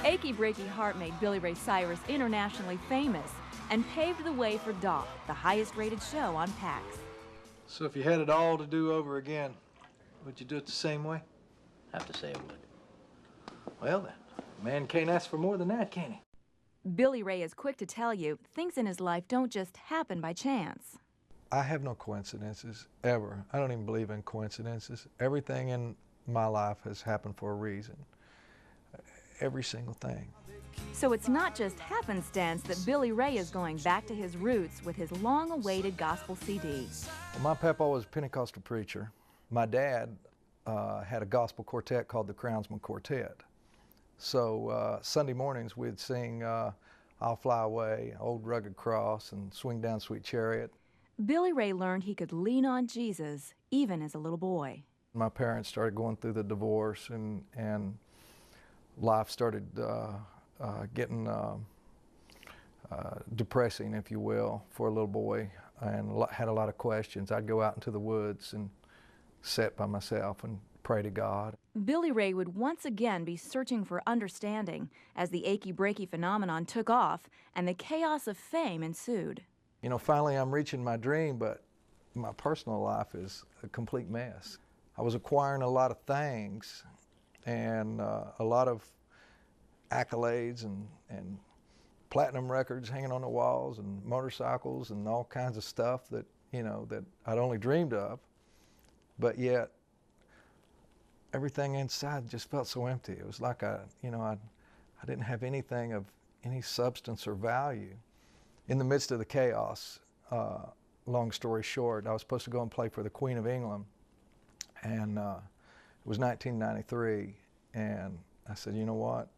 Achy Breaky Heart made Billy Ray Cyrus internationally famous and paved the way for Doc, the highest-rated show on PAX. So if you had it all to do over again, would you do it the same way? Have to say I would. Well then, a man can't ask for more than that, can he? Billy Ray is quick to tell you things in his life don't just happen by chance. I have no coincidences, ever. I don't even believe in coincidences. Everything in my life has happened for a reason. Every single thing. So it's not just happenstance that Billy Ray is going back to his roots with his long-awaited gospel CD. Well, my papa was a Pentecostal preacher. My dad had a gospel quartet called the Crownsman Quartet. So Sunday mornings we'd sing I'll Fly Away, Old Rugged Cross, and Swing Down Sweet Chariot. Billy Ray learned he could lean on Jesus even as a little boy. My parents started going through the divorce, and life started getting depressing, if you will, for a little boy, and had a lot of questions. I'd go out into the woods and sit by myself and pray to God. Billy Ray would once again be searching for understanding as the achy breaky phenomenon took off and the chaos of fame ensued. You know, finally I'm reaching my dream, but my personal life is a complete mess. I was acquiring a lot of things and a lot of accolades and platinum records hanging on the walls and motorcycles and all kinds of stuff that, you know, that I'd only dreamed of, but yet everything inside just felt so empty. It was like I didn't have anything of any substance or value. In the midst of the chaos, long story short, I was supposed to go and play for the Queen of England, and it was 1993, and I said, you know what?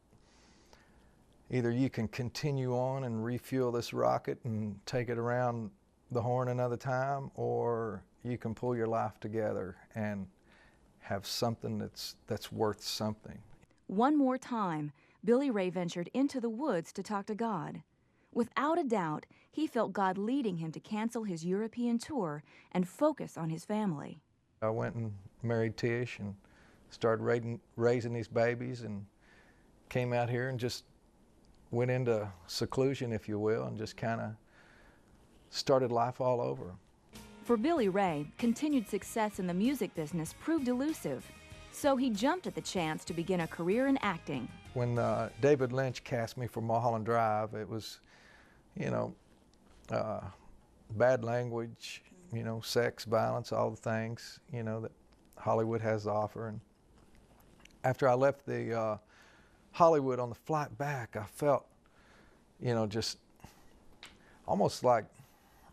Either you can continue on and refuel this rocket and take it around the horn another time, or you can pull your life together and have something that's worth something. One more time, Billy Ray ventured into the woods to talk to God. Without a doubt, he felt God leading him to cancel his European tour and focus on his family. I went and married Tish and started raising these babies, and came out here and just went into seclusion, if you will, and just kind of started life all over. For Billy Ray, continued success in the music business proved elusive, so he jumped at the chance to begin a career in acting. When David Lynch cast me for Mulholland Drive, it was, you know, bad language, you know, sex, violence, all the things, you know, that Hollywood has to offer. And after I left the Hollywood on the flight back, I felt, you know, just almost like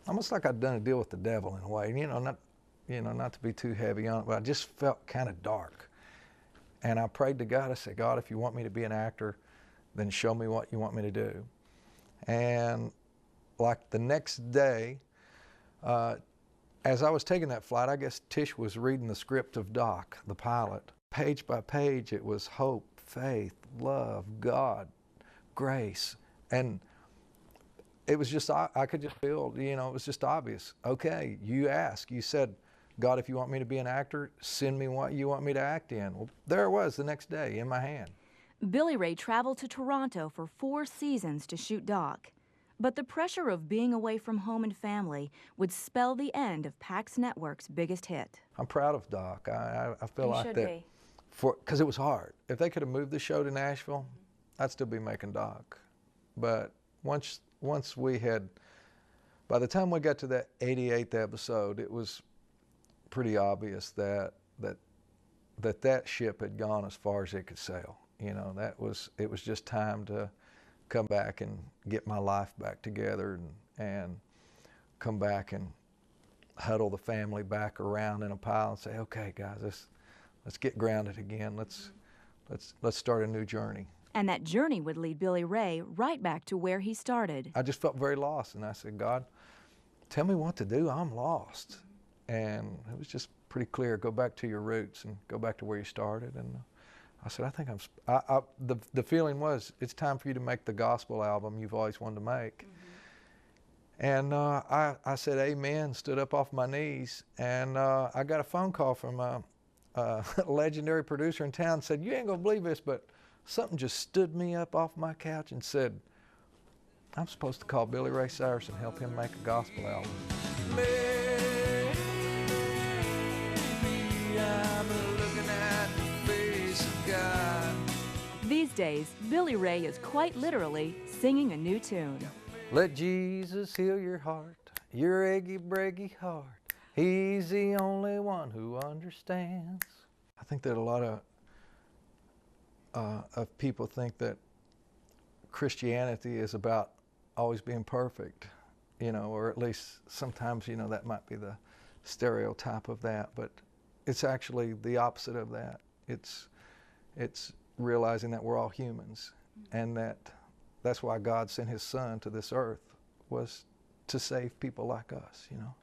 I'd done a deal with the devil in a way. Not to be too heavy on it, but I just felt kind of dark. And I prayed to God. I said, God, if you want me to be an actor, then show me what you want me to do. And like the next day, as I was taking that flight, I guess Tish was reading the script of Doc, the pilot. Page by page, it was hope, faith, love, God, grace. And it was just, I could just feel, you know, it was just obvious. Okay, you asked, you said, God, if you want me to be an actor, send me what you want me to act in. Well, there it was the next day in my hand. Billy Ray traveled to Toronto for 4 seasons to shoot Doc. But the pressure of being away from home and family would spell the end of PAX Network's biggest hit. I'm proud of Doc. I feel You like should that. be. Because it was hard. If they could have moved the show to Nashville, I'd still be making Doc. But once we had, by the time we got to that 88th episode, it was pretty obvious that ship had gone as far as it could sail. You know, it was just time to come back and get my life back together and come back and huddle the family back around in a pile and say, okay, guys, let's get grounded again. Let's start a new journey. And that journey would lead Billy Ray right back to where he started. I just felt very lost, and I said, God, tell me what to do. I'm lost. And it was just pretty clear. Go back to your roots and go back to where you started. And I said, I think the feeling was, it's time for you to make the gospel album you've always wanted to make. And I said, amen, stood up off my knees, and I got a phone call from a legendary producer in town, said, you ain't gonna believe this, but something just stood me up off my couch and said, I'm supposed to call Billy Ray Cyrus and help him make a gospel album. Maybe I'm looking at the face of God. These days, Billy Ray is quite literally singing a new tune. Let Jesus heal your heart, your achy, breaky heart. He's the only one who understands. I think that a lot of people think that Christianity is about always being perfect, you know, or at least sometimes, you know, that might be the stereotype of that, but it's actually the opposite of that. It's realizing that we're all humans, and that's why God sent his son to this earth, was to save people like us, you know.